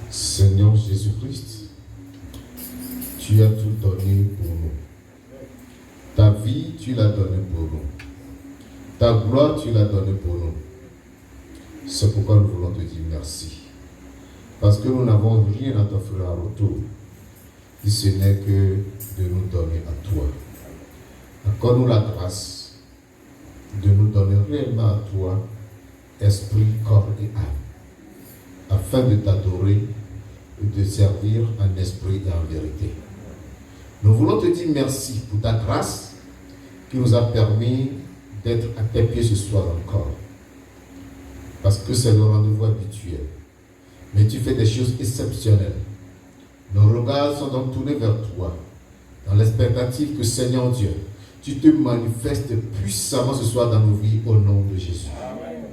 Seigneur Jésus-Christ, tu as tout donné pour nous. Ta vie, tu l'as donnée pour nous. Ta gloire, tu l'as donnée pour nous. C'est pourquoi nous voulons te dire merci. Parce que nous n'avons rien à t'offrir en retour, si ce n'est que de nous donner à toi. Accorde-nous la grâce de nous donner réellement à toi, esprit, corps et âme, afin de t'adorer et de servir en esprit et en vérité. Nous voulons te dire merci pour ta grâce qui nous a permis d'être à tes pieds ce soir encore. Parce que c'est le rendez-vous habituel. Mais tu fais des choses exceptionnelles. Nos regards sont donc tournés vers toi, dans l'expectative que Seigneur Dieu, tu te manifestes puissamment ce soir dans nos vies au nom de Jésus. Amen.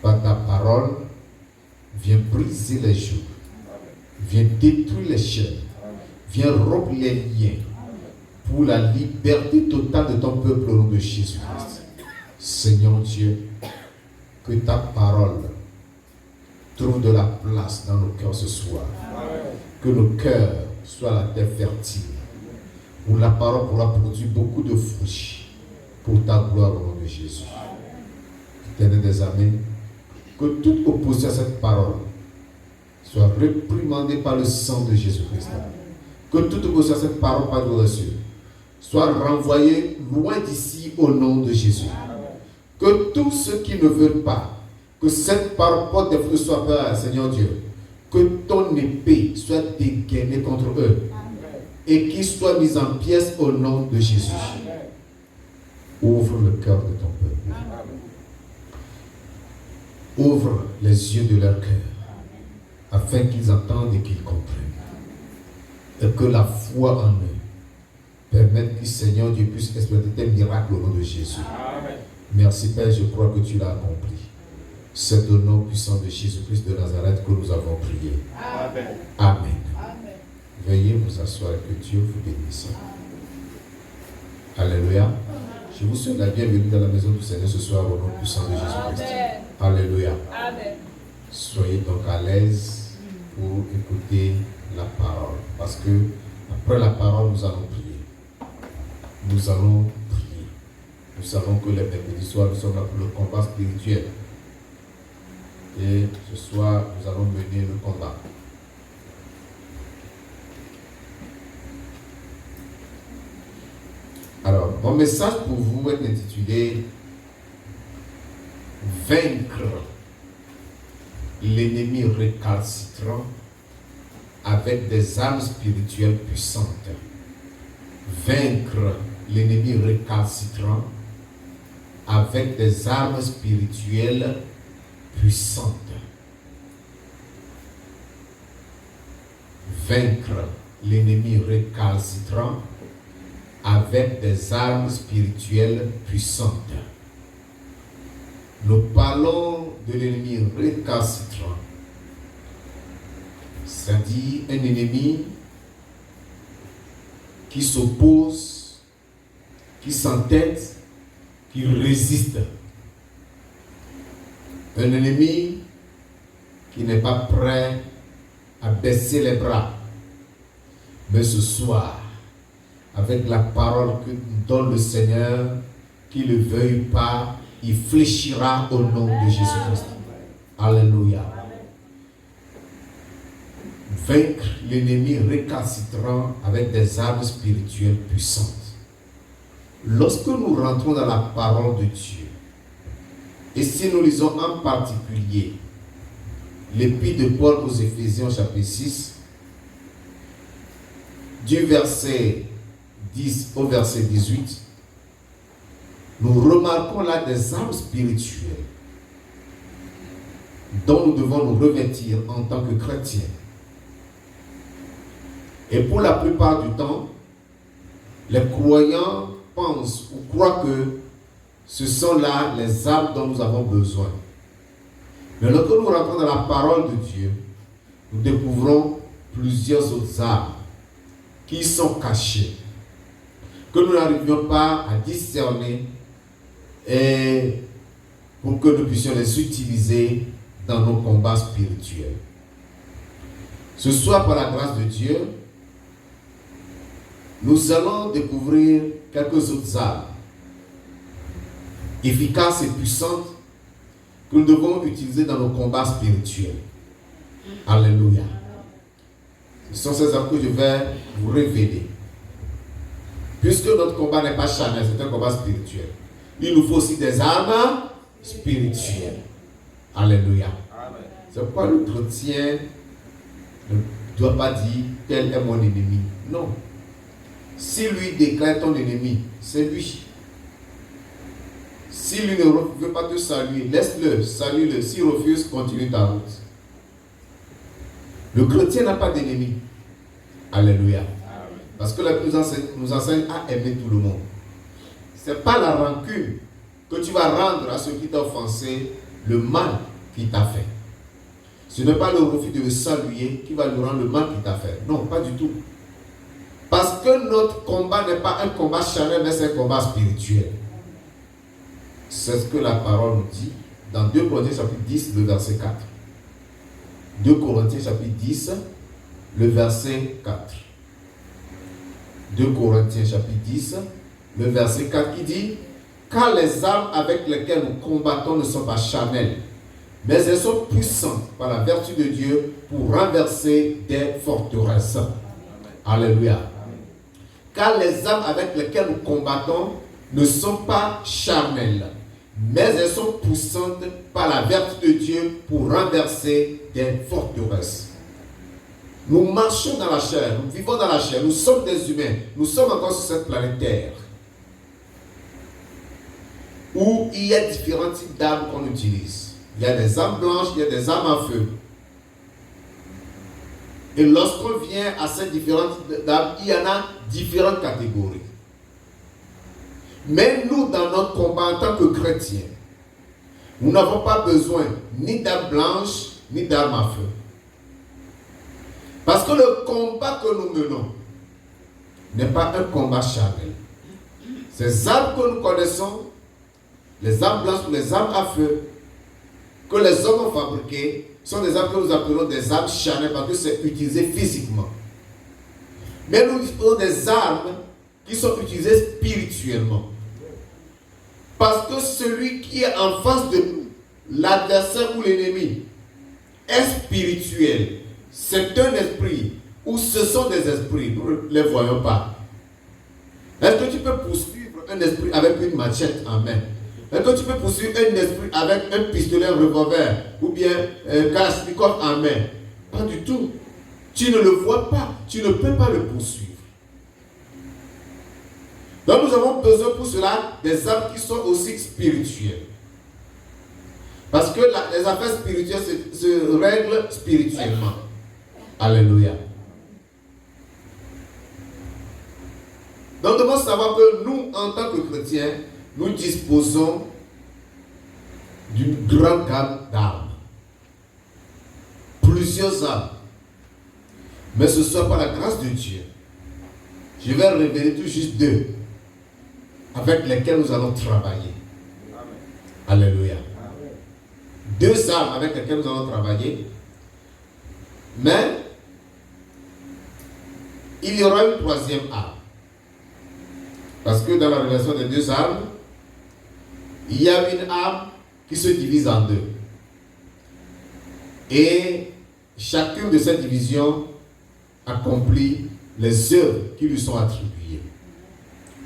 Par ta parole, viens briser les jougs, viens détruire les chaînes, viens rompre les liens pour la liberté totale de ton peuple au nom de Jésus-Christ. Seigneur Dieu, que ta parole trouve de la place dans nos cœurs ce soir. Que nos cœurs soient la terre fertile, où la parole pourra produire beaucoup de fruits pour ta gloire au nom de Jésus. Éternel des amis, que toute opposition à cette parole soit réprimandée par le sang de Jésus-Christ. Que toute opposition à cette parole par le cieux soit renvoyée loin d'ici au nom de Jésus. Que tous ceux qui ne veulent pas que cette parole porte des fruits soient peur, Seigneur Dieu, que ton épée soit dégainée contre eux et qu'ils soient mis en pièces au nom de Jésus. Ouvre le cœur de ton peuple. Ouvre les yeux de leur cœur afin qu'ils entendent et qu'ils comprennent. Et que la foi en eux permette que Seigneur Dieu puisse exploiter tes miracles au nom de Jésus. Merci Père, je crois que tu l'as accompli. C'est au nom puissant de Jésus-Christ de Nazareth que nous avons prié. Amen. Amen. Amen. Veuillez vous asseoir et que Dieu vous bénisse. Alléluia. Je vous souhaite la bienvenue dans la maison du Seigneur ce soir au nom puissant de Jésus-Christ. Alléluia. Amen. Soyez donc à l'aise pour écouter la parole. Parce que après la parole, nous allons prier. Nous allons prier. Nous savons que les mercredis soirs, nous sommes là pour le combat spirituel. Et ce soir, nous allons mener le combat. Alors, mon message pour vous est intitulé « Vaincre l'ennemi récalcitrant avec des armes spirituelles puissantes. » Vaincre l'ennemi récalcitrant avec des armes spirituelles puissante. Vaincre l'ennemi récalcitrant avec des armes spirituelles puissantes. Nous parlons de l'ennemi récalcitrant, c'est-à-dire un ennemi qui s'oppose, qui s'entête, qui résiste. Un ennemi qui n'est pas prêt à baisser les bras. Mais ce soir, avec la parole que nous donne le Seigneur, qu'il ne le veuille pas, il fléchira au nom de Jésus-Christ. Alléluia. Vaincre l'ennemi récalcitrant avec des armes spirituelles puissantes. Lorsque nous rentrons dans la parole de Dieu, et si nous lisons en particulier l'épître de Paul aux Éphésiens chapitre 6, du verset 10 au verset 18, nous remarquons là des armes spirituelles dont nous devons nous revêtir en tant que chrétiens. Et pour la plupart du temps, les croyants pensent ou croient que ce sont là les armes dont nous avons besoin. Mais lorsque nous rentrons dans la parole de Dieu, nous découvrons plusieurs autres armes qui sont cachées, que nous n'arrivions pas à discerner et pour que nous puissions les utiliser dans nos combats spirituels. Ce soir, par la grâce de Dieu, nous allons découvrir quelques autres armes efficaces et puissantes que nous devons utiliser dans nos combats spirituels. Alléluia. Ce sont ces armes que je vais vous révéler. Puisque notre combat n'est pas charnel, c'est un combat spirituel. Il nous faut aussi des armes spirituelles. Alléluia. C'est pourquoi le chrétien ne doit pas dire tel est mon ennemi. Non. Si lui déclare ton ennemi, c'est lui. Si lui ne veut pas te saluer, laisse-le, salue-le. S'il refuse, continue ta route. Le chrétien n'a pas d'ennemi. Alléluia. Parce que la Bible nous enseigne à aimer tout le monde. Ce n'est pas la rancune que tu vas rendre à ceux qui t'ont offensé le mal qu'il t'a fait. Ce n'est pas le refus de le saluer qui va lui rendre le mal qu'il t'a fait. Non, pas du tout. Parce que notre combat n'est pas un combat charnel, mais c'est un combat spirituel. C'est ce que la parole nous dit dans 2 Corinthiens chapitre 10, le verset 4. 2 Corinthiens chapitre 10, le verset 4. 2 Corinthiens chapitre 10, le verset 4 qui dit: car les armes avec lesquelles nous combattons ne sont pas charnelles, mais elles sont puissantes par la vertu de Dieu pour renverser des forteresses. Amen. Alléluia. Amen. Car les armes avec lesquelles nous combattons ne sont pas charnelles, mais elles sont puissantes par la vertu de Dieu pour renverser des forteresses. Nous marchons dans la chair, nous vivons dans la chair, nous sommes des humains, nous sommes encore sur cette planète Terre, où il y a différents types d'armes qu'on utilise. Il y a des armes blanches, il y a des armes à feu. Et lorsqu'on vient à ces différents types d'armes, il y en a différentes catégories. Mais nous, dans notre combat en tant que chrétiens, nous n'avons pas besoin ni d'armes blanches, ni d'armes à feu. Parce que le combat que nous menons n'est pas un combat charnel. Ces armes que nous connaissons, les armes blanches ou les armes à feu, que les hommes ont fabriquées, sont des armes que nous appelons des armes charnelles parce que c'est utilisé physiquement. Mais nous disposons des armes qui sont utilisées spirituellement. Parce que celui qui est en face de nous, l'adversaire ou l'ennemi, est spirituel. C'est un esprit, ou ce sont des esprits, nous ne les voyons pas. Est-ce que tu peux poursuivre un esprit avec une machette en main? Est-ce que tu peux poursuivre un esprit avec un pistolet, un revolver, ou bien un kalachnikov en main? Pas du tout. Tu ne le vois pas, tu ne peux pas le poursuivre. Donc nous avons besoin pour cela des armes qui sont aussi spirituelles. Parce que les affaires spirituelles se règlent spirituellement. Alléluia. Donc nous devons savoir que nous, en tant que chrétiens, nous disposons d'une grande gamme d'armes. Plusieurs armes. Mais ce soit par la grâce de Dieu. Je vais révéler tout juste 2 avec lesquelles nous allons travailler. Amen. Alléluia. Amen. 2 armes avec lesquelles nous allons travailler. Mais il y aura une 3e arme. Parce que dans la relation des 2 armes, il y a une arme qui se divise en 2. Et chacune de ces divisions accomplit les œuvres qui lui sont attribuées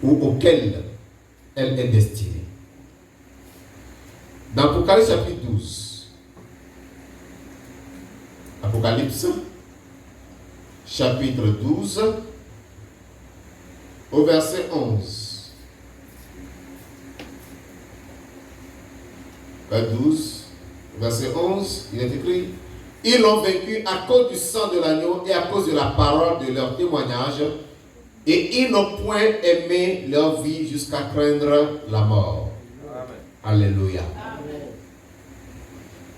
ou auxquelles elle est destinée. Dans Apocalypse chapitre 12, Apocalypse chapitre 12, au verset 11. 12, verset 11, il est écrit: ils l'ont vaincu à cause du sang de l'agneau et à cause de la parole de leur témoignage, et ils n'ont point aimé leur vie jusqu'à craindre la mort. Amen. Alléluia. Amen.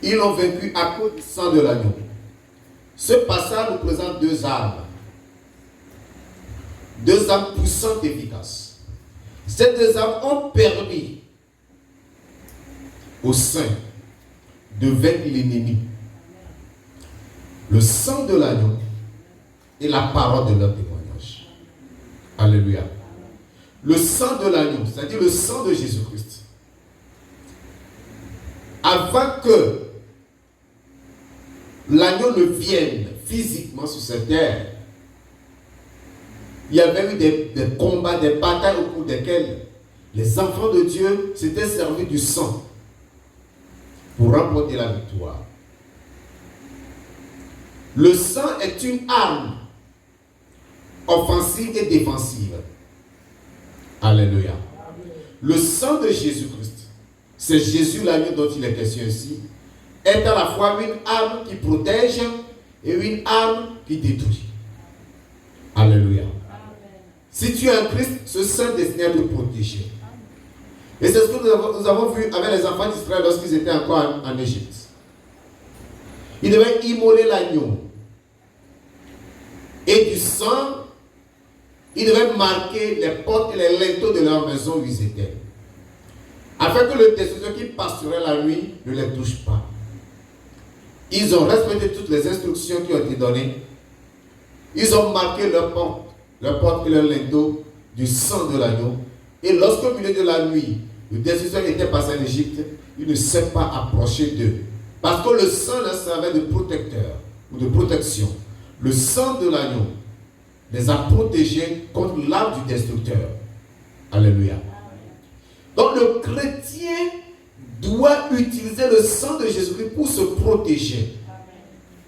Ils l'ont vaincu à cause du sang de l'agneau. Ce passage nous présente 2 armes. 2 armes puissantes et efficaces. Ces 2 armes ont permis aux saints de vaincre l'ennemi. Le sang de l'agneau et la parole de leur témoignage. Alléluia. Le sang de l'agneau, c'est-à-dire le sang de Jésus-Christ, avant que l'agneau ne vienne physiquement sur cette terre, il y avait eu des combats, des batailles au cours desquelles les enfants de Dieu s'étaient servis du sang pour remporter la victoire. Le sang est une arme offensive et défensive. Alléluia. Le sang de Jésus-Christ, c'est Jésus l'agneau dont il est question ici, est à la fois une arme qui protège et une arme qui détruit. Alléluia. Si tu es un Christ, ce sang est destiné à te protéger. Et c'est ce que nous avons vu avec les enfants d'Israël lorsqu'ils étaient encore en Égypte. Ils devaient immoler l'agneau. Et du sang, ils devaient marquer les portes et les linteaux de leur maison où ils étaient. Afin que le destructeur qui passerait la nuit ne les touche pas. Ils ont respecté toutes les instructions qui ont été données. Ils ont marqué leurs portes et leurs linteaux du sang de l'agneau. Et lorsqu'au milieu de la nuit, le destructeur était passé en Égypte, il ne s'est pas approché d'eux. Parce que le sang leur servait de protecteur ou de protection. Le sang de l'agneau les a protégés contre l'arme du destructeur. Alléluia. Donc le chrétien doit utiliser le sang de Jésus-Christ pour se protéger.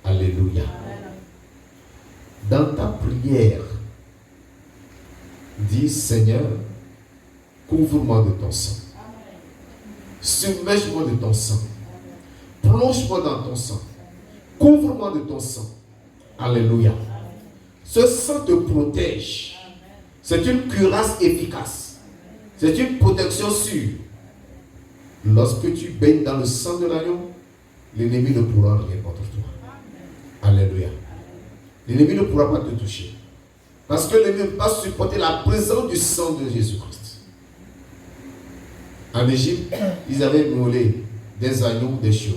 Alléluia. Dans ta prière, dis Seigneur, couvre-moi de ton sang. Submerge-moi de ton sang. Plonge-moi dans ton sang. Couvre-moi de ton sang. Alléluia. Ce sang te protège. C'est une cuirasse efficace. C'est une protection sûre. Lorsque tu baignes dans le sang de l'agneau, l'ennemi ne pourra rien contre toi. Alléluia. L'ennemi ne pourra pas te toucher. Parce que l'ennemi ne peut pas supporter la présence du sang de Jésus-Christ. En Égypte, ils avaient immolé des agneaux, des chevaux.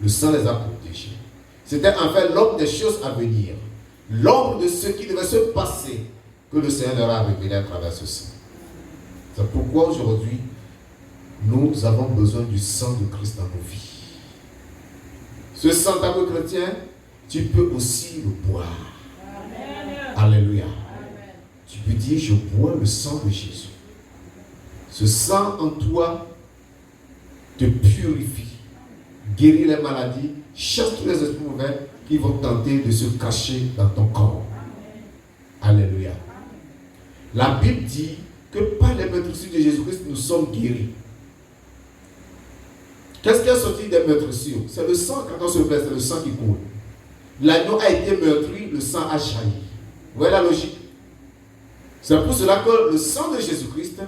Le sang les a protégés. C'était en fait l'ombre des choses à venir. L'ombre de ce qui devait se passer que le Seigneur leur a révélé à travers ce sang. C'est pourquoi aujourd'hui, nous avons besoin du sang de Christ dans nos vies. Ce sang, en tant que chrétien, tu peux aussi le boire. Amen. Alléluia. Amen. Tu peux dire, je bois le sang de Jésus. Ce sang en toi te purifie, guérit les maladies, chasse tous les esprits mauvais qui vont tenter de se cacher dans ton corps. Amen. Alléluia. La Bible dit que par les meurtrissures de Jésus-Christ, nous sommes guéris. Qu'est-ce qui a sorti des meurtrissures? C'est le sang, quand on se blesse, c'est le sang qui coule. L'agneau a été meurtri, le sang a jailli. Vous voyez la logique? C'est pour cela que le sang de Jésus-Christ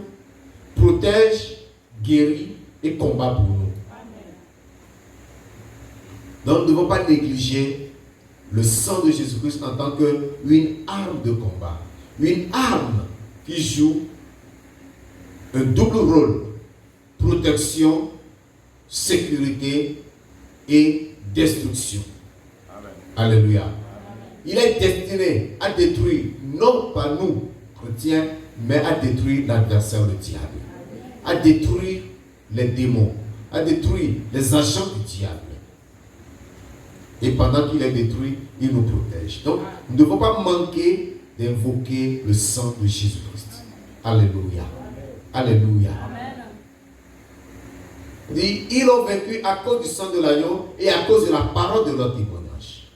protège, guérit et combat pour nous. Donc nous ne devons pas négliger le sang de Jésus-Christ en tant qu'une arme de combat. Une arme qui joue un double rôle. Protection, sécurité et destruction. Amen. Alléluia. Amen. Il est destiné à détruire, non pas nous, chrétiens, mais à détruire l'adversaire, le diable. Amen. À détruire les démons, à détruire les agents du diable. Et pendant qu'il est détruit, il nous protège. Donc, nous ne devons pas manquer d'invoquer le sang de Jésus-Christ. Alléluia. Alléluia. Dit, ils ont vaincu à cause du sang de l'agneau et à cause de la parole de leur témoignage.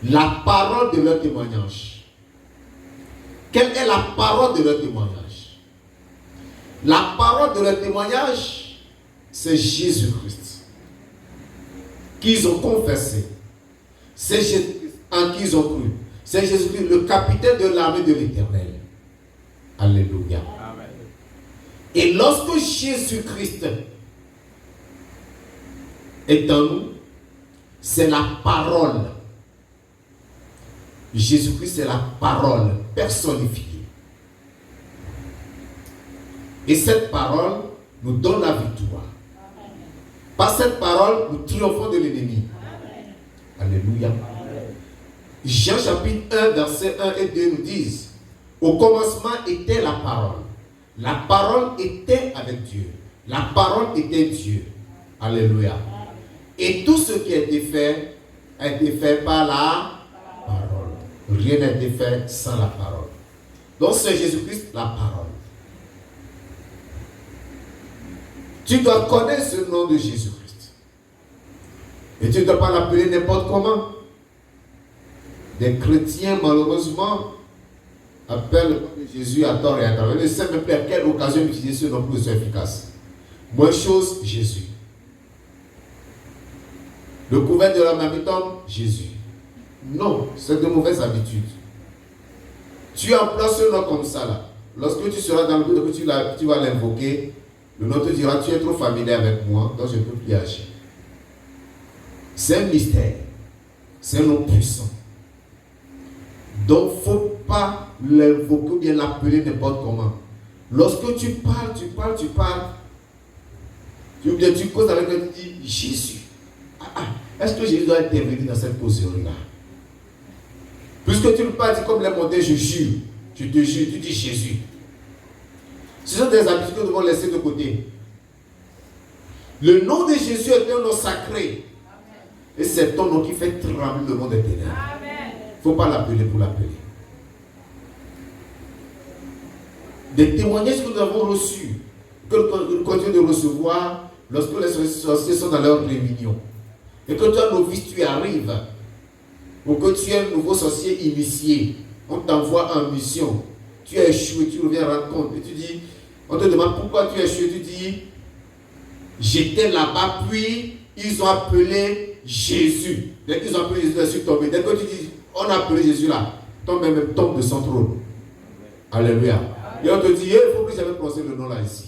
La parole de leur témoignage. Quelle est la parole de leur témoignage? La parole de leur témoignage, c'est Jésus-Christ. Qu'ils ont confessé. C'est Jésus-Christ en qui ils ont cru. C'est Jésus-Christ, le capitaine de l'armée de l'Éternel. Alléluia. Amen. Et lorsque Jésus-Christ est en nous, c'est la parole. Jésus-Christ, c'est la parole personnifiée. Et cette parole nous donne la victoire. Par cette parole, nous triomphons de l'ennemi. Alléluia. Jean chapitre 1, versets 1 et 2 nous disent, au commencement était la parole. La parole était avec Dieu. La parole était Dieu. Alléluia. Et tout ce qui a été fait par la parole. Rien n'a été fait sans la parole. Donc c'est Jésus-Christ, la parole. Tu dois connaître ce nom de Jésus-Christ. Et tu ne dois pas l'appeler n'importe comment. Des chrétiens, malheureusement, appellent le nom de Jésus à tort et à travers. Ils ne savent même plus à quelle occasion utiliser ce nom pour que ce soit efficace. Moins chose, Jésus. Le couvert de la marmiton, Jésus. Non, c'est de mauvaises habitudes. Tu emploies ce nom comme ça là. Lorsque tu seras dans le but que tu vas l'invoquer, le nom te dira, tu es trop familier avec moi, donc je ne peux plus agir. C'est un mystère. C'est un nom puissant. Donc, il ne faut pas l'invoquer ou bien l'appeler n'importe comment. Lorsque tu parles, tu causes avec lui, tu dis Jésus. Est-ce que Jésus doit intervenir dans cette causerie-là? Puisque tu ne peux pas dire comme les montains, je jure, je te jure, tu dis Jésus. Ce sont des habitudes que nous devons laisser de côté. Le nom de Jésus est un nom sacré. Et c'est ton nom qui fait trembler le monde des ténèbres. Il ne faut pas l'appeler pour l'appeler. Des témoignages que nous avons reçus, que nous continuons de recevoir lorsque les sorciers sont dans leur réunion. Et que toi, novice, tu arrives, ou que tu es un nouveau sorcier initié, on t'envoie en mission, tu as échoué, tu reviens rendre compte, et tu dis, on te demande pourquoi tu as échoué, tu dis, j'étais là-bas, puis ils ont appelé Jésus. Dès qu'ils ont appelé Jésus, je suis tombé. Dès que tu dis, on a appelé Jésus là, tombe même tombe de son trône. Alléluia. Et on te dit, il faut que j'avais prononcé le nom là ici.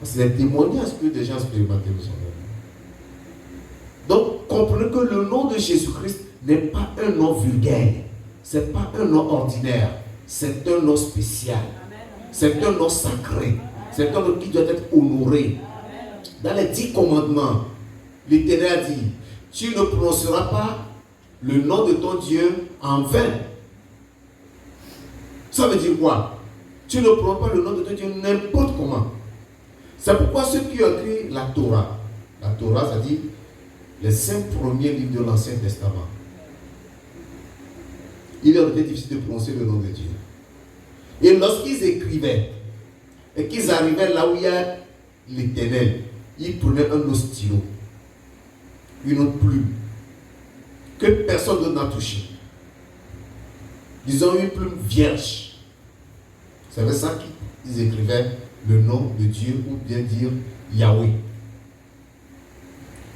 C'est des témoignages que des gens expérimentés nous ont donné. Donc, comprenez que le nom de Jésus-Christ n'est pas un nom vulgaire. Ce n'est pas un nom ordinaire. C'est un nom spécial. C'est un nom sacré. C'est un nom qui doit être honoré. Dans les 10 commandements, l'Éternel a dit, tu ne prononceras pas le nom de ton Dieu en vain. Ça veut dire quoi? Tu ne prononces pas le nom de ton Dieu n'importe comment. C'est pourquoi ceux qui ont écrit la Torah, ça dit les 5 premiers livres de l'Ancien Testament, il leur était difficile de prononcer le nom de Dieu. Et lorsqu'ils écrivaient, et qu'ils arrivaient là où il y a l'Éternel, ils prenaient un autre stylo, une autre plume, que personne d'autre n'a touché. Ils ont une plume vierge. C'est avec ça qu'ils écrivaient le nom de Dieu, ou bien dire Yahweh.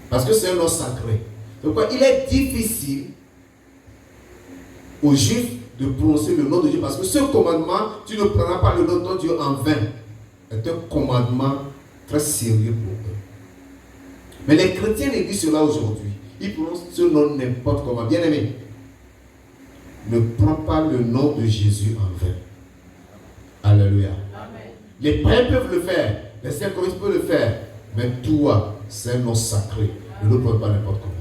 Parce que c'est un nom sacré. Donc il est difficile aux Juifs de prononcer le nom de Dieu, parce que ce commandement, tu ne prendras pas le nom de ton Dieu en vain, est un commandement très sérieux pour eux. Mais les chrétiens disent cela aujourd'hui. Ils prononcent ce nom n'importe comment. Bien aimé, ne prends pas le nom de Jésus en vain. Alléluia. Amen. Les païens peuvent le faire, les saints peuvent le faire, mais toi, c'est un nom sacré. Ne le prends pas n'importe comment.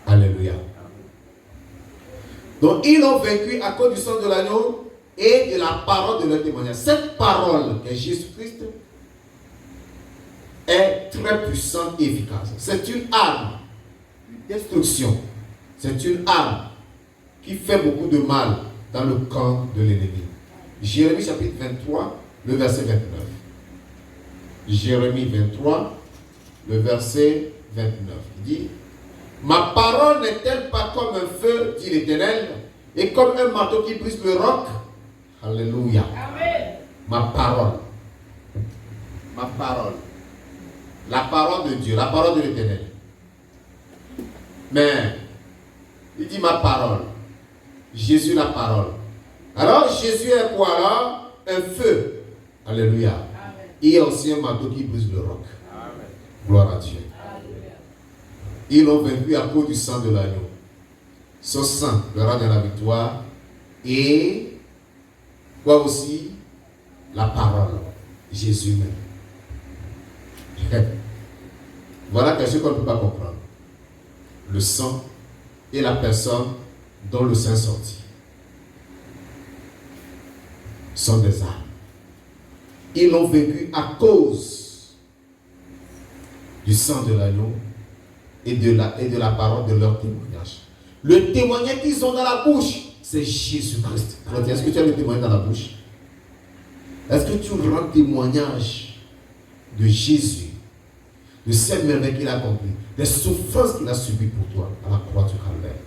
Alléluia. Donc, ils l'ont vaincu à cause du sang de l'agneau et de la parole de leur témoignage. Cette parole est Jésus-Christ est très puissante et efficace. C'est une arme de destruction. C'est une arme qui fait beaucoup de mal dans le camp de l'ennemi. Jérémie chapitre 23, le verset 29. Jérémie 23, le verset 29. Il dit, ma parole n'est-elle pas comme un feu, dit l'Éternel, et comme un marteau qui brise le roc? Alléluia. Amen. Ma parole. Ma parole. La parole de Dieu, la parole de l'Éternel. Mais, il dit ma parole. Jésus la parole. Alors, Jésus est quoi alors? Un feu. Alléluia. Amen. Il y a aussi un marteau qui brise le roc. Amen. Gloire à Dieu. Alléluia. Ils l'ont vaincu à cause du sang de l'agneau. Son sang leur a donné la victoire. Et quoi aussi? La parole. Jésus même. Voilà quelque chose qu'on ne peut pas comprendre. Le sang et la personne dont le sang sortit sont des armes. Ils l'ont vécu à cause du sang de l'agneau et de la parole de leur témoignage. Le témoignage qu'ils ont dans la bouche, c'est Jésus-Christ. Est-ce que tu as le témoignage dans la bouche? Est-ce que tu rends témoignage de Jésus, de ces merveilles qu'il a accomplies, des souffrances qu'il a subies pour toi à la croix du Calvaire,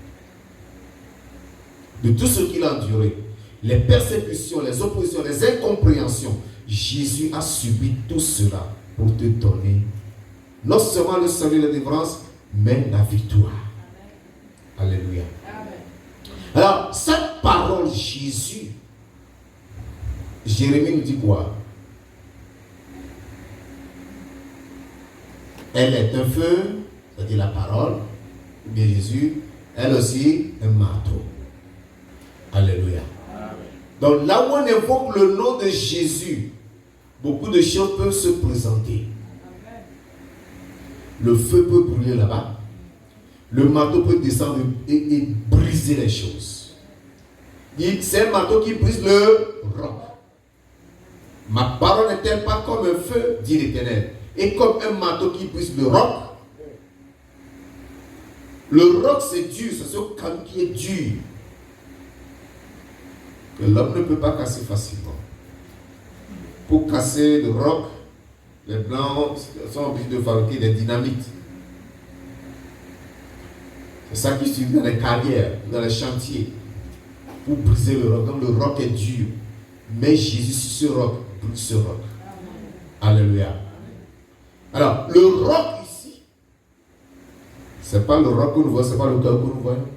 de tout ce qu'il a enduré, les persécutions, les oppositions, les incompréhensions? Jésus a subi tout cela pour te donner non seulement le salut et la délivrance, mais la victoire. Amen. Alléluia. Amen. Alors, cette parole Jésus, Jérémie nous dit quoi? Elle est un feu, c'est-à-dire la parole, ou bien Jésus, elle aussi un marteau. Alléluia. Amen. Donc là où on évoque le nom de Jésus, beaucoup de choses peuvent se présenter. Amen. Le feu peut brûler là-bas. Le marteau peut descendre et briser les choses. C'est un marteau qui brise le roc. Ma parole n'est-elle pas comme un feu, dit l'Éternel, et comme un marteau qui brise le roc? Le roc, c'est dur, c'est ce caillou qui est dur, que l'homme ne peut pas casser facilement. Pour casser le roc, les Blancs sont obligés de fabriquer des dynamites. C'est ça qui se fait dans les carrières, dans les chantiers, pour briser le roc. Donc le roc est dur. Mais Jésus sur ce roc, brise ce roc. Amen. Alléluia. Alors, le roc ici, c'est pas le roc que nous voyons, c'est pas le cœur que nous voyons.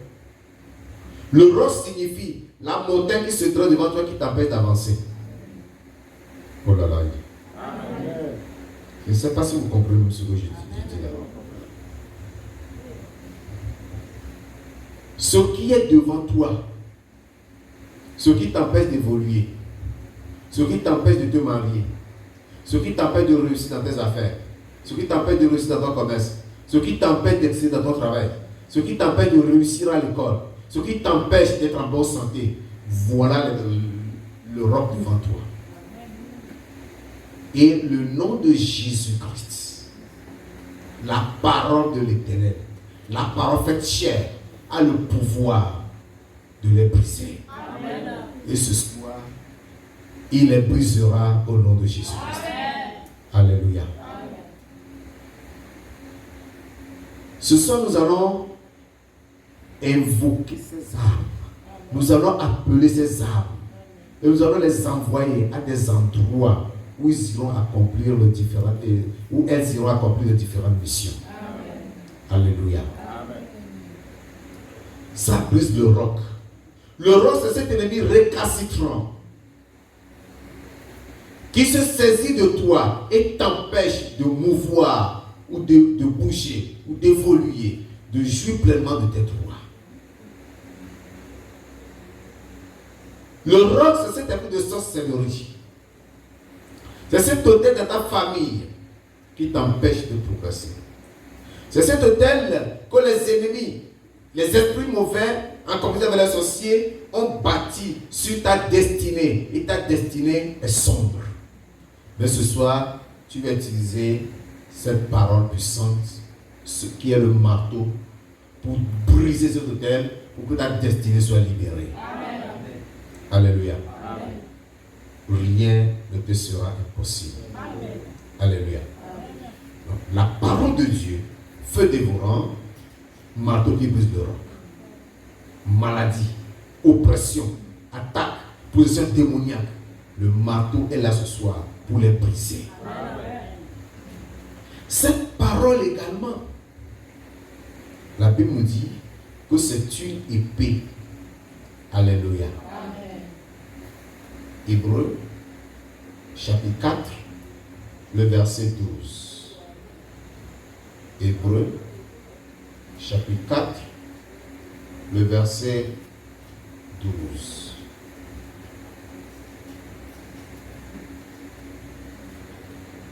Le roc signifie la montagne qui se trouve devant toi qui t'empêche d'avancer. Oh là là. Amen. Je ne sais pas si vous comprenez ce que je dis là. Ce qui est devant toi, ce qui t'empêche d'évoluer, ce qui t'empêche de te marier, ce qui t'empêche de réussir dans tes affaires, ce qui t'empêche de réussir dans ton commerce, ce qui t'empêche d'exceller dans ton travail, ce qui t'empêche de réussir à l'école, ce qui t'empêche d'être en bonne santé, voilà le roc devant toi. Et le nom de Jésus-Christ, la parole de l'Éternel, la parole faite chair, a le pouvoir de les briser. Amen. Et ce soir, il les brisera au nom de Jésus-Christ. Alléluia. Amen. Ce soir, nous allons invoquer ces armes. Nous allons appeler ces armes. Et nous allons les envoyer à des endroits où ils iront accomplir où elles iront accomplir les différentes missions. Amen. Alléluia. Amen. Ça brise le roc. Le roc, c'est cet ennemi récalcitrant qui se saisit de toi et t'empêche de mouvoir ou de bouger ou d'évoluer, de jouir pleinement de tes droits. Le roc, c'est cet esprit de sorcellerie. C'est cet hôtel de ta famille qui t'empêche de progresser. C'est cet hôtel que les ennemis, les esprits mauvais, en complicité avec les sorciers, ont bâti sur ta destinée. Et ta destinée est sombre. Mais ce soir, tu vas utiliser cette parole puissante, ce qui est le marteau, pour briser cet hôtel, pour que ta destinée soit libérée. Amen. Alléluia. Amen. Rien ne te sera impossible. Amen. Alléluia. Amen. Donc, la parole de Dieu, feu dévorant, marteau qui brise le roc. Maladie, oppression, attaque, position démoniaque. Le marteau est là ce soir pour les briser. Amen. Cette parole également, la Bible nous dit que c'est une épée. Alléluia. Amen. Hébreux, chapitre 4, le verset 12. Hébreux, chapitre 4, le verset 12.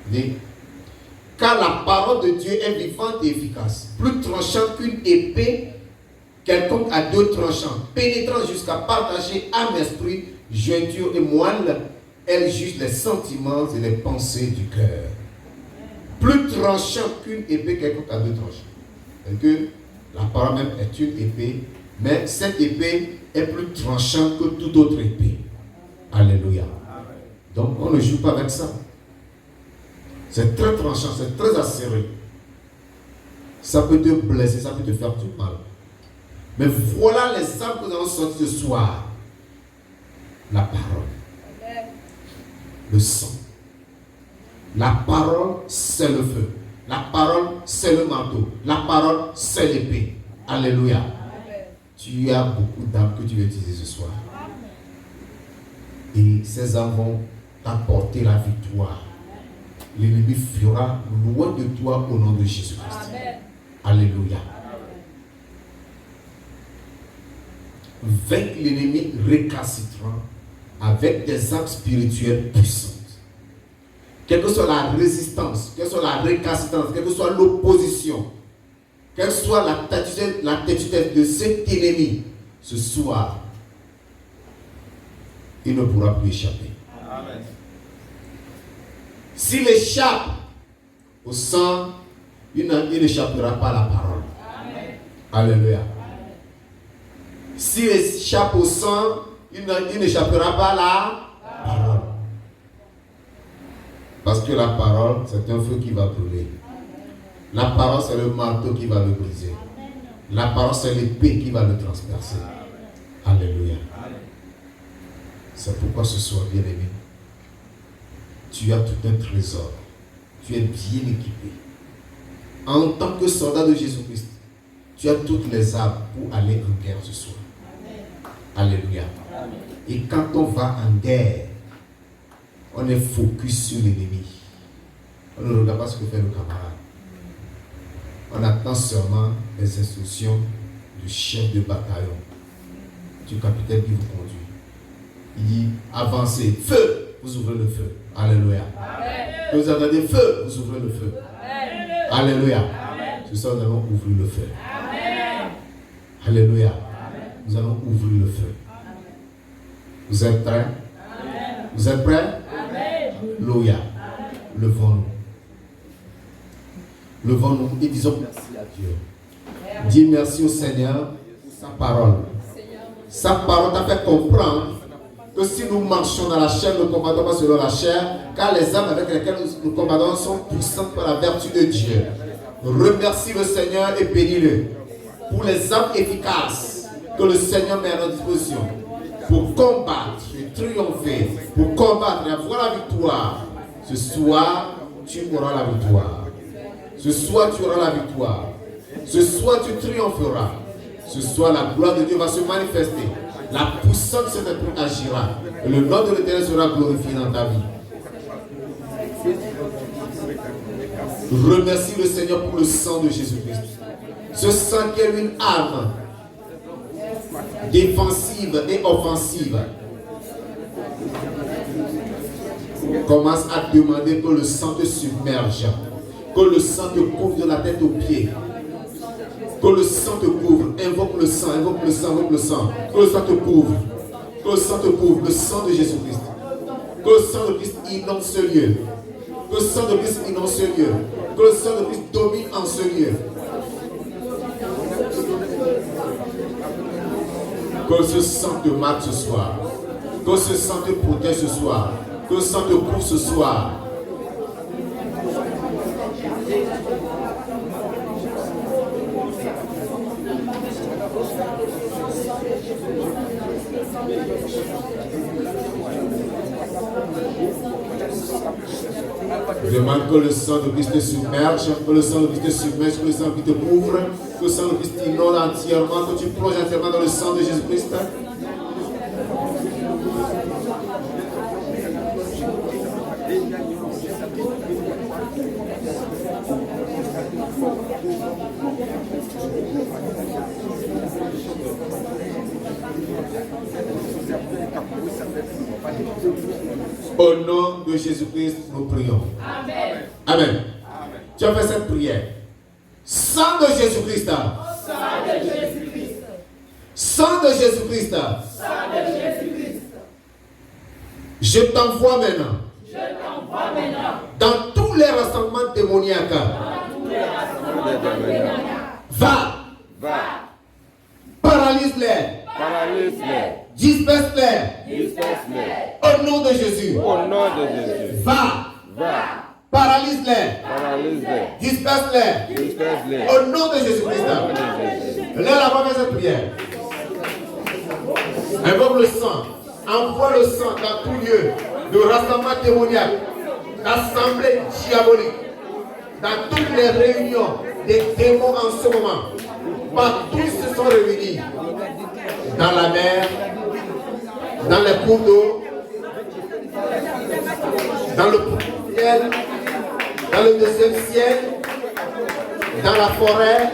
Dit, car la parole de Dieu est vivante et efficace, plus tranchante qu'une épée quelconque à deux tranchants, pénétrant jusqu'à partager âme, esprit, jointure et moelle, elle juge les sentiments et les pensées du cœur. Plus tranchant qu'une épée quelconque à deux tranchants. Et que la parole même est une épée, mais cette épée est plus tranchante que toute autre épée. Alléluia. Donc on ne joue pas avec ça. C'est très tranchant, c'est très acéré. Ça peut te blesser, ça peut te faire du mal. Mais voilà les armes que nous allons sortir ce soir. La parole. Le sang. La parole, c'est le feu. La parole, c'est le marteau. La parole, c'est l'épée. Alléluia. Tu as beaucoup d'armes que tu vas utiliser ce soir. Et ces armes vont t'apporter la victoire. L'ennemi fuira loin de toi au nom de Jésus-Christ. Alléluia. Vaincre l'ennemi récalcitrant avec des armes spirituelles puissantes. Quelle que soit la résistance, quelle que soit la récalcitrance, quelle que soit l'opposition, quelle que soit la têtudesse de cet ennemi, ce soir, il ne pourra plus échapper. Amen. S'il échappe au sang, il n'échappera pas à la parole. Amen. Alléluia. S'il échappe au sang, il n'échappera pas à la parole. Parce que la parole, c'est un feu qui va brûler. La parole, c'est le marteau qui va le briser. La parole, c'est l'épée qui va le transpercer. Alléluia. C'est pourquoi ce soir, bien-aimé, tu as tout un trésor. Tu es bien équipé. En tant que soldat de Jésus-Christ, tu as toutes les armes pour aller en guerre ce soir. Alléluia. Et quand on va en guerre, on est focus sur l'ennemi. On ne regarde pas ce que fait le camarade. On attend seulement les instructions du chef de bataillon, du capitaine qui vous conduit. Il dit, avancez, feu, vous ouvrez le feu. Alléluia. Amen. Vous entendez feu, vous ouvrez le feu. Amen. Alléluia. Ce soir, nous allons ouvrir le feu. Amen. Alléluia. Amen. Nous allons ouvrir le feu. Amen. Vous êtes prêts? Amen. Vous êtes prêts? Alléluia. Levons-nous. Levons-nous et disons merci à Dieu. Dis merci au Seigneur pour sa parole. Sa parole t'a fait comprendre que si nous marchons dans la chair, nous ne combattons pas selon la chair, car les armes avec lesquelles nous combattons sont puissantes par la vertu de Dieu. Remercie le Seigneur et bénis-le pour les armes efficaces que le Seigneur met à notre disposition pour combattre et triompher, pour combattre et avoir la victoire. Ce soir, tu auras la victoire. Ce soir, tu auras la victoire. Ce soir, tu triompheras. Ce soir, la gloire de Dieu va se manifester. La puissance de cet esprit agira. Et le nom de l'Éternel sera glorifié dans ta vie. Remercie le Seigneur pour le sang de Jésus-Christ. Ce sang qui est une arme défensive et offensive. Commence à demander que le sang te submerge. Que le sang te couvre de la tête aux pieds. Que le sang te couvre. Invoque le sang, invoque le sang, invoque le sang. Que le sang te couvre. Que le sang te couvre. Le sang de Jésus-Christ. Que le sang de Christ inonde ce lieu. Que le sang de Christ inonde ce lieu. Que le sang de Christ domine en ce lieu. Que ce sang te marque ce soir. Que ce sang te protège ce soir. Que le sang te couvre ce soir. Demande que le sang de Christ te submerge, que le sang de Christ te submerge, que le sang qui te couvre, que le sang de Christ t'inonde entièrement, que tu plonges entièrement dans le sang de Jésus-Christ. Au nom de Jésus-Christ, nous prions. Amen. Amen. Amen. Tu as fait cette prière. Sang de Jésus-Christ. Sang de Jésus-Christ. Je t'envoie maintenant. Dans tous les rassemblements démoniaques. Va. Paralyse-les. Disperse-les. Au nom de Jésus. Va. Paralyse-les. Disperse-les. Au nom de Jésus-Christ. Lève la main cette prière. Invoque le sang. Envoie le sang dans tout lieu de rassemblement démoniaque, d'assemblée diabolique, dans toutes les réunions des démons en ce moment. Partout se sont réunis. Dans la mer, dans les cours d'eau, dans le ciel, dans le deuxième ciel, dans la forêt,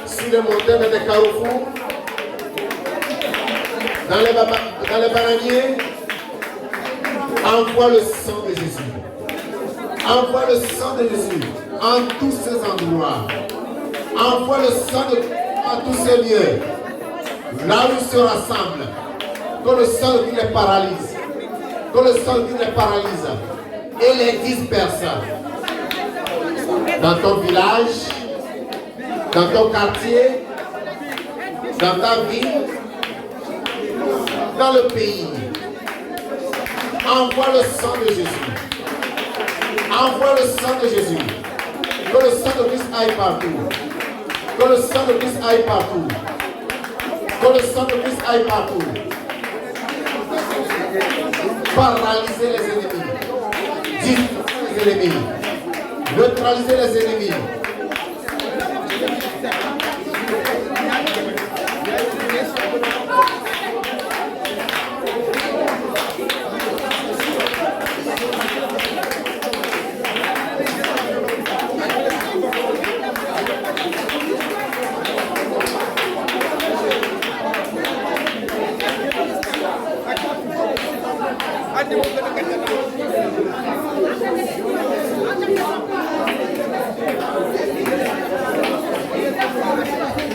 sur les montagnes et les carrefours, dans les bananiers. Envoie le sang de Jésus. Envoie le sang de Jésus en tous ces endroits. Envoie le sang en tous ces lieux. Là où ils se rassemblent. Que le sang de Dieu les paralyse. Que le sang de Dieu les paralyse. Et les disperse. Dans ton village, dans ton quartier, dans ta ville, dans le pays. Envoie le sang de Jésus. Envoie le sang de Jésus. Que le sang de Christ aille partout. Que le sang de Christ aille partout. Que le sang de Christ aille partout. Paralyser les ennemis. Disperser les ennemis. Neutraliser les ennemis.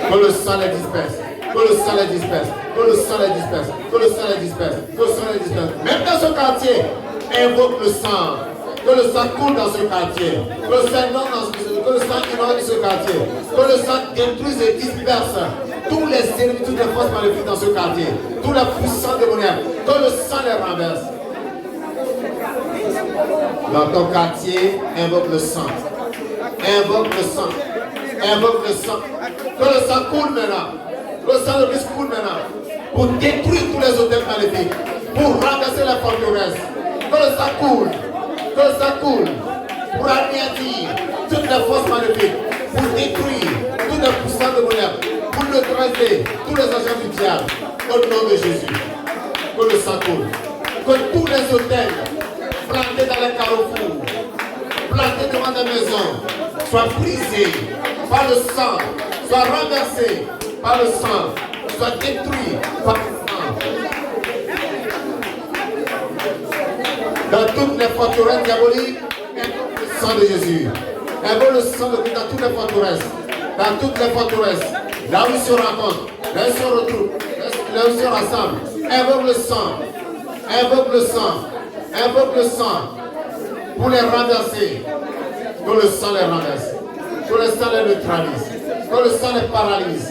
Que le sang les disperse. Que le sang les disperse. Que le sang les disperse. Que le sang les disperse. Que le sang les disperse. Même dans ce quartier, invoque le sang. Que le sang coule dans ce quartier. Que le sang inonde ce quartier. Que le sang détruise et disperse tous les ennemis, toutes les forces maléfiques dans ce quartier. Tous les puissants démoniaques. Que le sang les renverse. Dans ton quartier, invoque le sang. Invoque le sang. Invoque le sang. Que le sang coule maintenant. Que le sang de Christ coule maintenant. Pour détruire tous les hôtels maléfiques. Pour renverser les forteresses. Que le sang coule. Que le sang coule. Pour anéantir toutes les forces maléfiques. Pour détruire tous les puissants démoniaques. Pour neutraliser tous les agents du diable. Au nom de Jésus. Que le sang coule. Que tous les hôtels plantés dans les carrefours, plantés devant des maisons, soient brisés par le sang, soient renversés par le sang, soient détruits par le sang. Dans toutes les forteresses diaboliques, invoque le sang de Jésus. Invoque le sang de Dieu dans toutes les forteresses. Dans toutes les forteresses. Là où ils se rencontrent, là où ils se retrouvent, là où ils se rassemblent. Invoque le sang. Invoque le sang. Invoque le sang pour les renverser. Que le sang les renverse. Que le sang les neutralise. Que le sang les paralyse.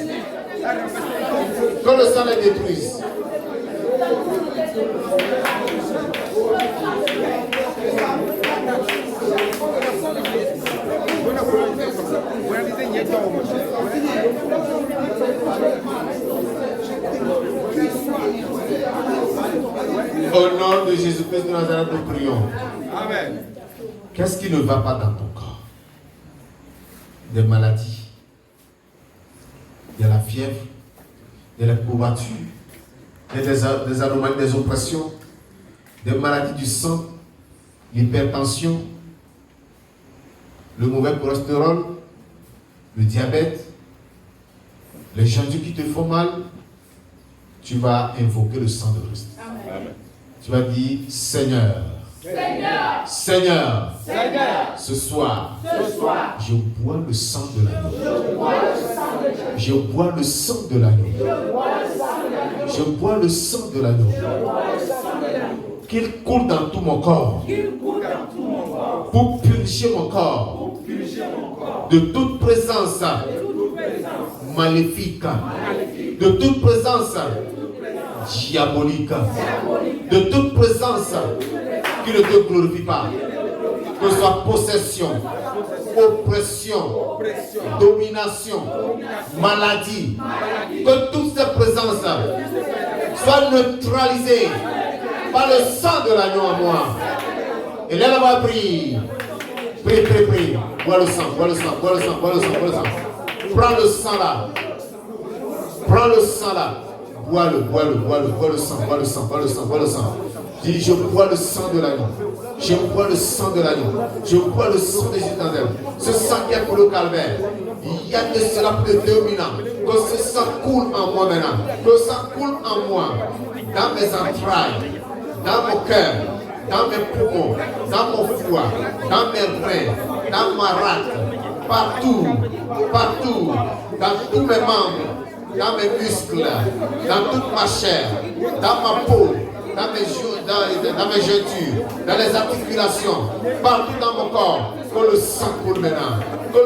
Que le sang les détruise. Au nom de Jésus-Christ de Nazareth, nous prions. Amen. Qu'est-ce qui ne va pas dans ton corps? Des maladies. Il y a la fièvre. Il y a les courbatures. Il y a des anomalies, des oppressions. Des maladies du sang. L'hypertension. Le mauvais cholestérol. Le diabète. Les janviers qui te font mal. Tu vas invoquer le sang de Christ. Amen. Tu vas dire, Seigneur, Seigneur, Seigneur, Seigneur, ce soir, je bois le sang de l'agneau. Je bois le sang de l'agneau. Je bois le sang de l'agneau. Qu'il coule dans tout mon corps. Pour purifier mon corps. De toute présence maléfique. De toute présence diabolique. De toute présence qui ne te glorifie pas. Que ce soit possession, oppression, domination, maladie, que toutes ces présences soient neutralisées par le sang de l'agneau en moi. Et là, là-bas, prie. Prie. Bois le sang. Prends le sang là. Bois le sang. Dis, je bois le sang de l'agneau. Je bois le sang de Jésus d'Azareth. Ce sang qui est pour le calvaire. Il y a de cela plus de 2000 ans. Que ce sang coule en moi maintenant. Que ça coule en moi. Dans mes entrailles. Dans mon cœur. Dans mes poumons. Dans mon foie. Dans mes reins. Dans ma rate. Partout. Dans tous mes membres. Dans mes muscles. Dans toute ma chair. Dans ma peau. Dans mes jointures, dans les articulations, partout dans mon corps, que le sang coule maintenant, pour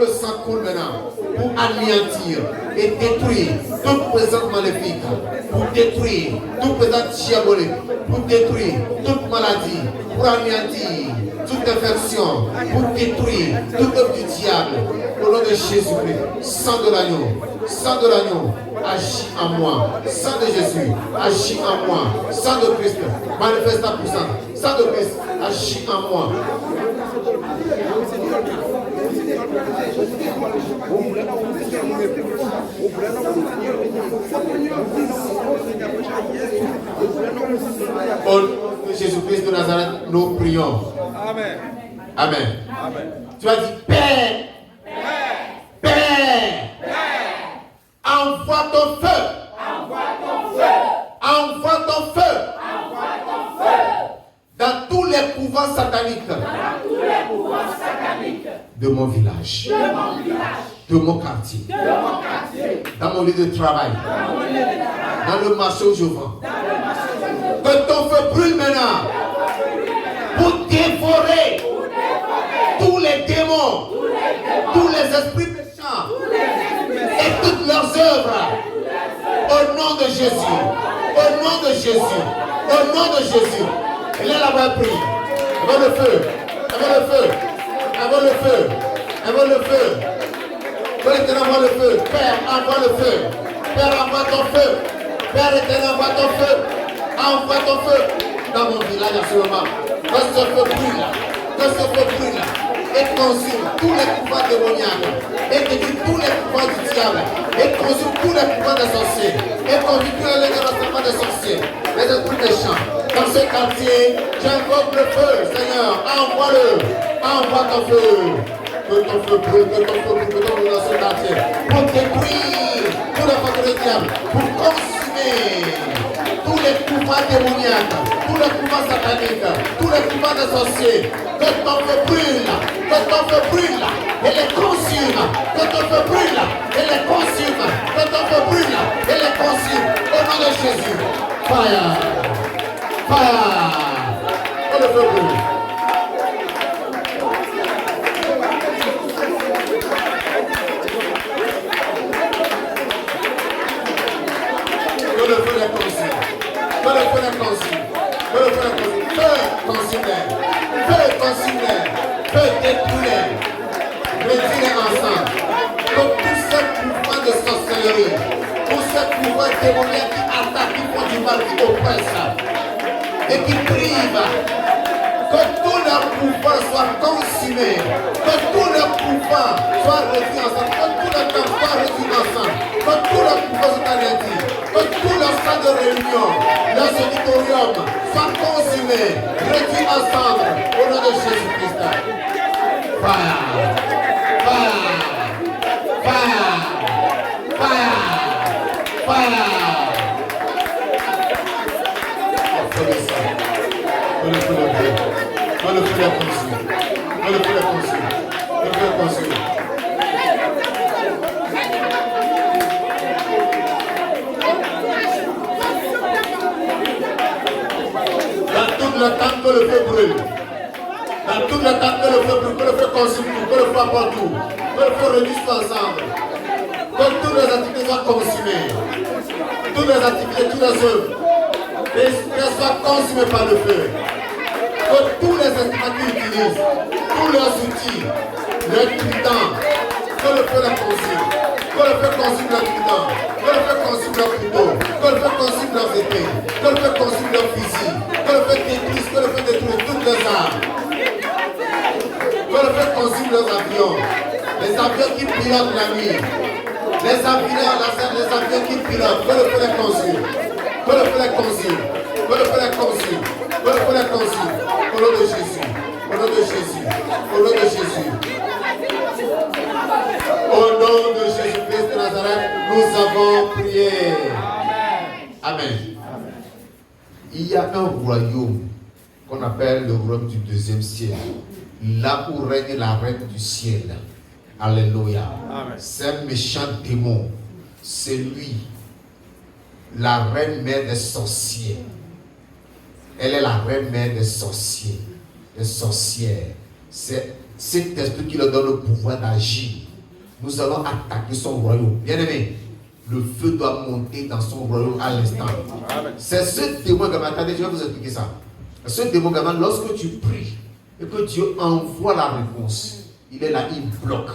anéantir et détruire toute présence maléfique, pour détruire toute présence diabolique, pour détruire toute maladie, pour anéantir toute infection, pour détruire toute œuvre du diable. Au nom de Jésus-Christ, sang de l'agneau, agis en moi. Sang de Jésus, agis en moi. Sang de Christ, manifeste ta puissance. Sang de Christ, agis en moi. Au nom de Jésus-Christ de Nazareth, nous prions. Amen. Tu vas dire, Père, envoie ton feu. Envoie ton feu. Dans tous les couvents sataniques. De mon village. De mon quartier. Dans mon lieu de travail. Dans le marché où je vends. Que ton feu brûle maintenant. Pour dévorer tous les démons. Tous les esprits méchants. Et toutes leurs œuvres. Au nom de Jésus. Au nom de Jésus. Au nom de Jésus. Elle est là-bas, prie. Avant le feu. Que l'Éternel envoie le feu. Père, envoie le feu. Père, envoie ton feu. Père éternel, envoie ton feu. Envoie ton feu. Dans mon village en ce moment. Que ce feu brûle. Et consume tous les pouvoirs démoniaques. Et détruit tous les pouvoirs du diable. Et consume tous les pouvoirs des sorciers. Et conduit tous les rassemblements des sorciers. Les esprits méchants. Dans ce quartier, j'invoque le feu, Seigneur. Envoie-le. Envoie ton feu. Que ton feu brûle dans ce quartier. Pour détruire tous les forces du diable. Pour consumer tous les pouvoirs démoniaques. Tous les pouvoirs sataniques. Tous les pouvoirs des sorciers. Que ton feu brûle. Et les consume. Que ton feu brûle. Et les consume. Que ton feu brûle. Et les consume. Au nom de Jésus. Fire. Que le feu brûle. Que le feu les consume. Feu détruire. Retire ensemble. Comme tous ces pouvoirs de sorcellerie, tous ces pouvoirs démoniaques qui attaquent, qui font du mal, qui oppressent et qui privent. Que tous leurs pouvoirs soient consumés. Que tous leurs pouvoirs soient réduits ensemble. Que tous leurs temps soient réduits ensemble. Que tous leurs pouvoirs soient anéantis. Que tous leurs salles de réunion, leurs auditoriums soient consumés, réduits ensemble. Au nom de Jésus-Christ. Fire. le temps que le feu brûle. Dans tout le temps que le feu brûle, que le feu consume tout, que le feu apporte tout, que le feu réunisse tout ensemble. Que toutes les activités soient consumées. Toutes les activités, toutes les œuvres, qu'elles soient consumées par le feu. Que tous les instruments qu'ils utilisent, tous leurs outils, leurs tridents, que le feu les consume. Que le feu consume leurs tridents, que le feu consume leurs couteaux, que le feu consume leurs épées, que le feu consume leurs fusils, que le feu détruise, que le feu détruise toutes les armes. Que le feu consume leurs avions, les avions qui pilotent la nuit. Les avions qui pilotent, que le feu les consume, que le feu les consume, que le feu les consume, que le feu les consume, au nom de Jésus, au nom de Jésus, au nom de Jésus. Au nom de Jésus-Christ de Nazareth, nous avons prié. Amen. Il y a un royaume qu'on appelle le royaume du deuxième ciel, là où règne la reine du ciel. Alléluia. C'est un méchant démon. C'est lui, la reine mère des sorciers. Elle est la reine mère des sorciers, des sorcières. C'est cet esprit qui leur donne le pouvoir d'agir. Nous allons attaquer son royaume. Bien aimé, le feu doit monter dans son royaume à l'instant. C'est ce démon gamin. Attendez, je vais vous expliquer ça. Ce démon gamin, lorsque tu pries et que Dieu envoie la réponse, il est là, il bloque.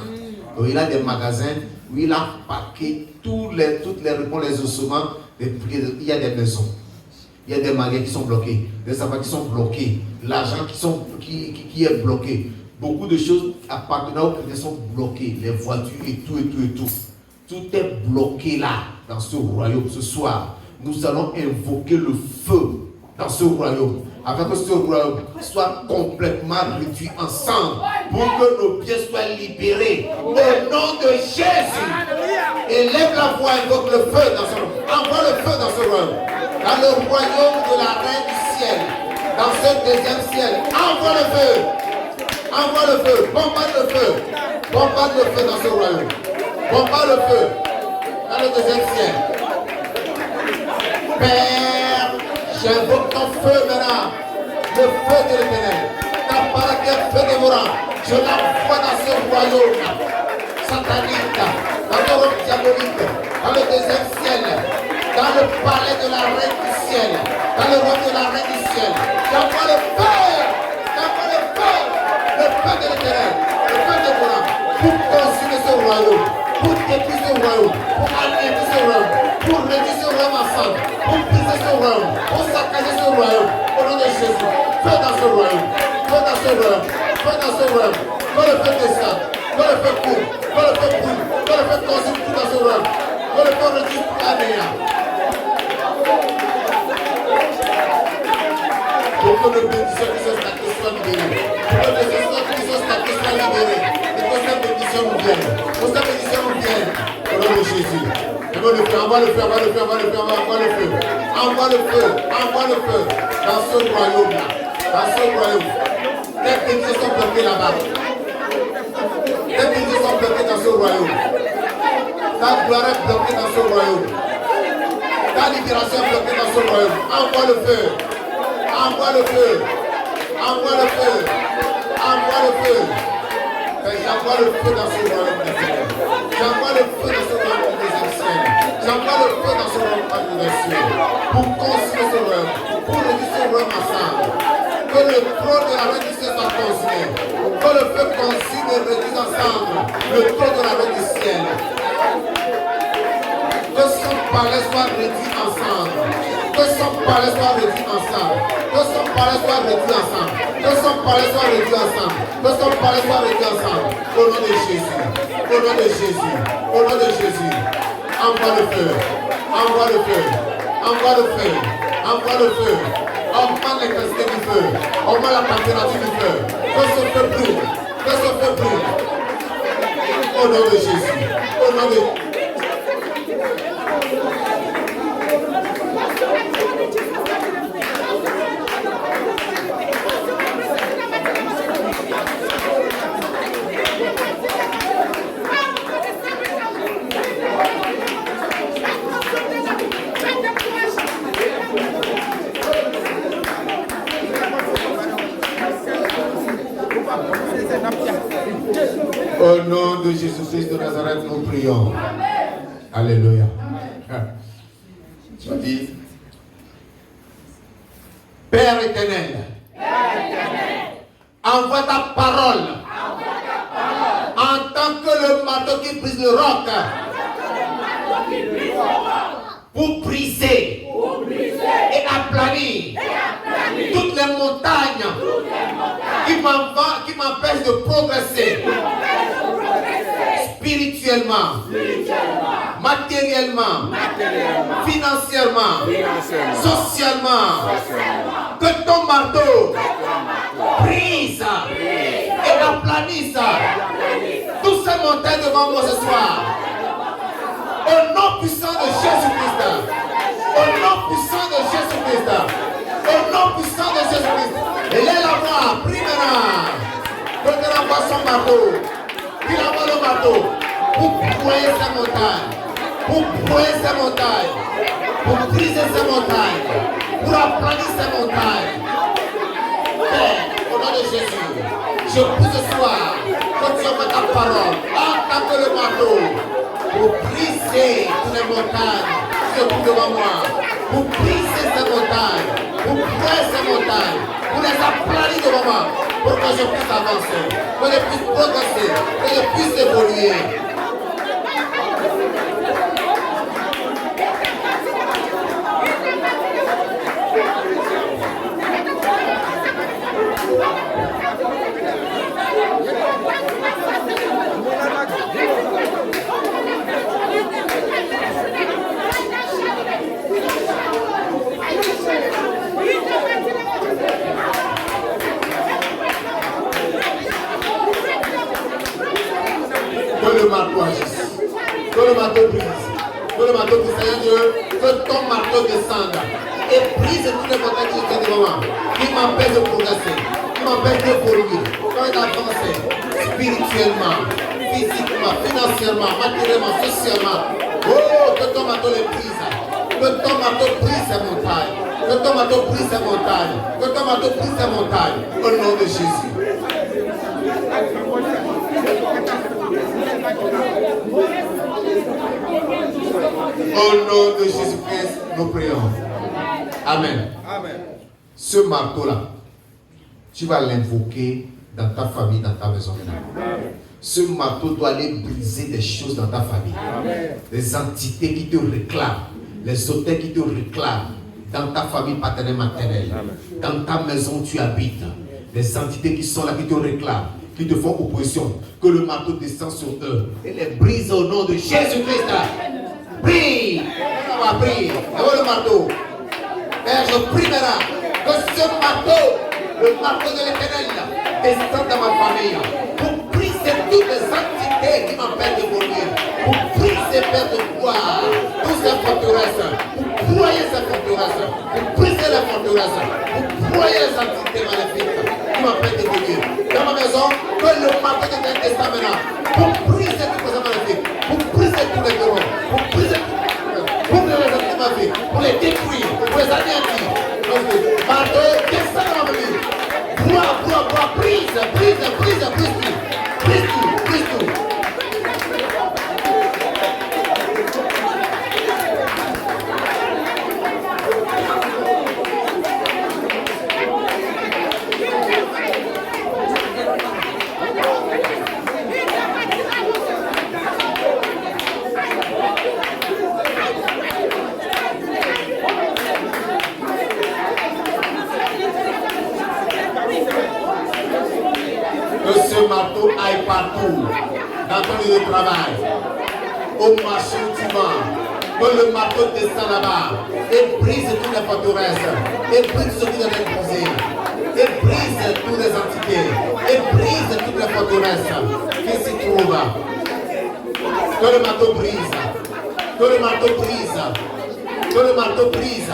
Donc il a des magasins où il a paqué toutes les réponses, les ossements. Il y a des maisons. Il y a des magasins qui sont bloqués, des affaires qui sont bloqués, l'argent qui est bloqué. Beaucoup de choses appartenant aux chrétiens sont bloquées, les voitures et tout. Tout est bloqué là, dans ce royaume. Ce soir, nous allons invoquer le feu dans ce royaume, afin que ce royaume soit complètement réduit ensemble, pour que nos pieds soient libérés. Au nom de Jésus, élève la voix, invoque le feu dans ce royaume. Envoie le feu dans ce royaume. Dans le royaume de la reine du ciel, dans ce deuxième ciel, envoie le feu. Envoie le feu, bombarde le feu. Bombarde le feu dans ce royaume. Bombarde le feu dans le deuxième ciel. Père, j'invoque ton feu maintenant. Le feu de l'éternel. Ta parole qui est feu dévorant. Je l'envoie dans ce royaume satanique, dans le royaume diabolique, dans le deuxième ciel, dans le palais de la reine du ciel, dans le royaume de la reine du ciel. J'envoie le feu. Le feu de l'éternel, le feu dévorant, pour consumer ce royaume, pour détruire ce royaume, pour anéantir ce royaume, pour réduire ce royaume ensemble, pour briser ce royaume, pour saccager ce royaume. Au nom de Jésus, feu dans ce royaume, feu dans ce royaume, feu dans ce royaume. Que le feu descende, que le feu coule, que le feu brûle, que le feu consume tout dans ce royaume, que le feu réduise tout anéant. Pour que nos bénédictions qui sont stackées soient libérées. Pour que les bénédictions qui sont stackées soient libérées. Et que cette bénédiction nous vienne. Que cette bénédiction nous vienne. Au nom de Jésus. Envoie le feu, envoie le feu, envoie le feu, envoie le feu, envoie le feu. Envoie le feu, envoie le feu. Dans ce royaume-là. Dans ce royaume. Les bénédictions sont bloquées là-bas. Les bénédictions sont bloquées dans ce royaume. Ta gloire est bloquée dans ce royaume. Ta libération est bloquée dans ce royaume. Envoie le feu. Envoie le feu, envoie le feu, envoie le feu. J'envoie le feu dans ce royaume des cieux. J'envoie le feu dans ce royaume des cieux. J'envoie le feu dans ce royaume des cieux. Pour construire ce royaume, pour réduire ce royaume ensemble. Que le trône de la reine du ciel soit consumé. Que le feu consume et réduise ensemble le trône de la reine du ciel. Que son palais soit réduit ensemble. Que son palais soit réduit ensemble. Que son palais soit réduit ensemble. Que son palais soit réduit ensemble. Que son palais soit réduit ensemble. Au nom de Jésus. Au nom de Jésus. Au nom de Jésus. Envoie le feu. Envoie le feu. Envoie le feu. Envoie le feu. Augmente l'intensité du feu. Augmente la température du feu. Que ce feu brûle. Que ce feu brûle. Au nom de Jésus. Au nom de Au nom de Jésus-Christ de Nazareth, nous prions. Alléluia. Tu vas dire, Père éternel, envoie ta parole en tant que le marteau qui brise le roc pour briser et aplanir toutes les montagnes qui m'empêchent de progresser spirituellement, matériellement, financièrement, socialement. Que ton marteau brise et aplanisse toutes ces montagnes devant moi ce soir. Au nom puissant de Jésus-Christ. Au nom puissant de Jésus-Christ. Au nom puissant de Jésus-Christ. Et lève-la-moi, prie maintenant. Quelqu'un envoie son marteau. Il envoie le marteau pour broyer ces montagnes. Pour broyer ces montagnes. Pour briser ces montagnes. Pour aplanir ces montagnes. Père, au nom de Jésus, je prie ce soir que tu envoies ta parole en tant que le marteau pour briser toutes les montagnes qui se trouvent devant moi. Pour briser ces montagnes. Pour broyer ces montagnes. Pour les aplanir devant moi. Pour que je puisse avancer. Que je puisse progresser. Que je puisse évoluer. Que le marteau agisse. Que le marteau brise. Que le marteau brise. Seigneur Dieu, que ton marteau descende et brise toutes les montagnes qui sont devant moi, qui m'empêchent de progresser, qui m'empêchent d'évoluer, d'avancer spirituellement, physiquement, financièrement, matériellement, socialement. Oh, que ton marteau les brise. Que ton marteau brise ces montagnes. Que ton marteau brise ces montagnes. Que ton marteau brise ces montagnes. Au nom de Jésus. Au nom de Jésus-Christ, nous prions. Amen. Amen. Ce marteau-là, tu vas l'invoquer dans ta famille, dans ta maison. Amen. Ce marteau doit aller briser des choses dans ta famille. Amen. Les entités qui te réclament, les auteurs qui te réclament, dans ta famille paternelle, maternelle, amen, dans ta maison où tu habites, les entités qui sont là, qui te réclament, qui te font opposition, que le marteau descend sur eux et les brise au nom de Jésus-Christ. Prie, on va prier, avec le marteau. Père, je prie maintenant que ce marteau, le marteau de l'Éternel, descende dans ma famille pour briser toutes les entités qui m'empêchent d'évoluer, pour briser, Père de pouvoir, toutes ces forteresses, pour broyer ces forteresses, pour briser les forteresses, pour broyer les entités maléfiques qui m'empêchent d'évoluer. Dans ma maison, que le marteau de l'Éternel descende maintenant pour briser toutes les maléfiques, pour briser tous les démons, pour briser pour les détruire, pour les anéantir. Marteau, descends dans ma vie. Bois, brise tout. Que ce marteau aille partout, dans ton lieu de travail, au marché où tu vas, que le marteau descende là-bas et brise toutes les forteresses, et brise ce qui doit être brisé, et brise toutes les entités, et brise toutes les forteresses qui s'y trouvent. Que le marteau brise, que le marteau brise, que le marteau brise.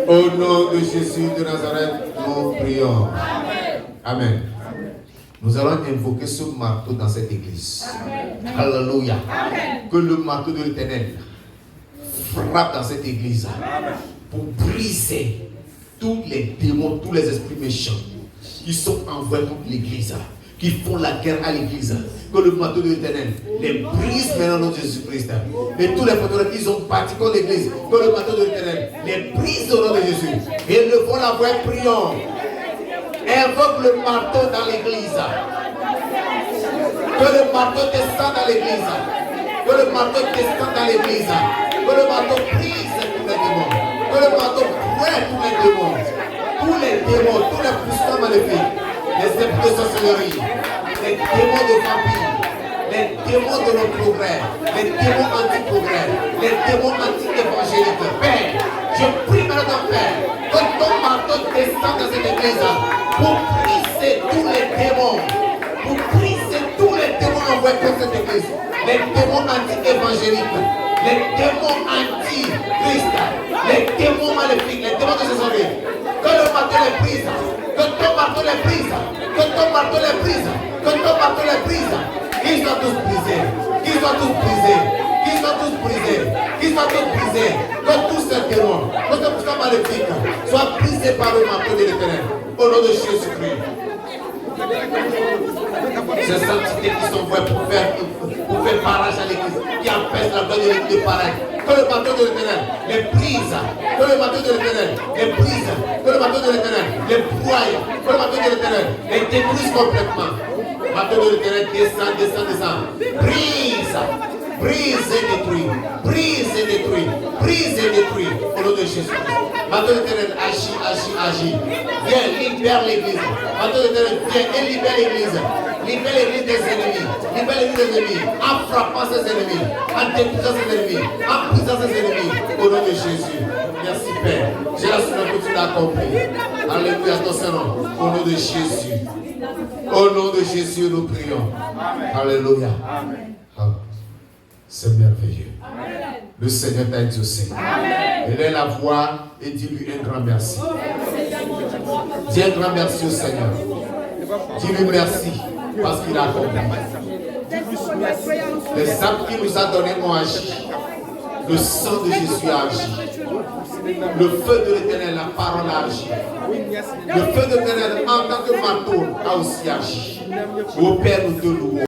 Au nom de Jésus de Nazareth, nous prions. Amen. Nous allons invoquer ce marteau dans cette église. Amen. Alléluia. Amen. Que le marteau de l'Éternel frappe dans cette église. Amen. Pour briser tous les démons, tous les esprits méchants qui sont envoyés contre l'église, qui font la guerre à l'église. Que le marteau de l'Éternel les brise maintenant au nom de Jésus-Christ. Et tous les prêtres qui sont partis contre l'église, que le marteau de l'Éternel les brise au nom de Jésus. Et le font la voix, prions. Invoque le marteau dans l'église. Que le marteau descende dans l'église. Que le marteau descende dans l'église. Que le marteau brise tous les démons. Que le marteau brûle tous les démons. Tous les démons, tous les puissants maléfiques. Les esprits de sorcellerie. Les démons de vampires. Les démons de nos progrès. Les démons anti-progrès. Les démons anti-évangéliques. Père, je prie maintenant, Père, que ton marteau descende dans cette église. Pour briser tous les démons, pour briser tous les démons envoyés contre cette église, les démons anti-évangéliques, les démons anti-Christ, les démons maléfiques, les démons de sorcellerie. Que le marteau les brise, que ton marteau les brise, que ton marteau les brise, que ton marteau les brise. Qu'ils soient tous brisés, qu'ils soient tous brisés, qu'ils soient tous brisés, qu'ils soient tous brisés, que tous ces démons, que ces puissants maléfiques soient brisés par le marteau de l'Éternel. Au nom de Jésus-Christ. Ces entités qui sont vraies pour faire barrage à l'église, qui empêchent la gloire de l'église de paraître. Que le marteau de l'Éternel les brise. Que le marteau de l'Éternel les brise. Que le marteau de l'Éternel les broye. Que le marteau de l'Éternel les détruise complètement. Le marteau de l'Éternel descend, descend, descend. Brise. Brise et détruit. Brise et détruit. Brise et détruit. Au nom de Jésus. Marteau de l'Éternel agit, agit, agit. Viens, libère l'église. Marteau de l'Éternel viens et libère l'église. Libère l'église des ennemis. Libère l'église des ennemis. En frappant ses ennemis. En détruisant ses ennemis. En brisant ses ennemis. Au nom de Jésus. Merci Père. J'ai la souvenir que tu l'as accompli. Alléluia, ton Saint-Nom. Au nom de Jésus. Au nom de Jésus, nous prions. Alléluia. Amen. C'est merveilleux. Amen. Le Seigneur t'a exaucé. Élève la voix et dis-lui un grand merci. Dis un grand merci au Seigneur. Dis-lui merci parce qu'il a accompli. Les âmes qu'il nous a donnés ont agi. Le sang de Jésus a agi. Le feu de l'Éternel, la parole a agi. Le feu de l'Éternel, en tant que marteau, a aussi agi. Au Père, nous te louons.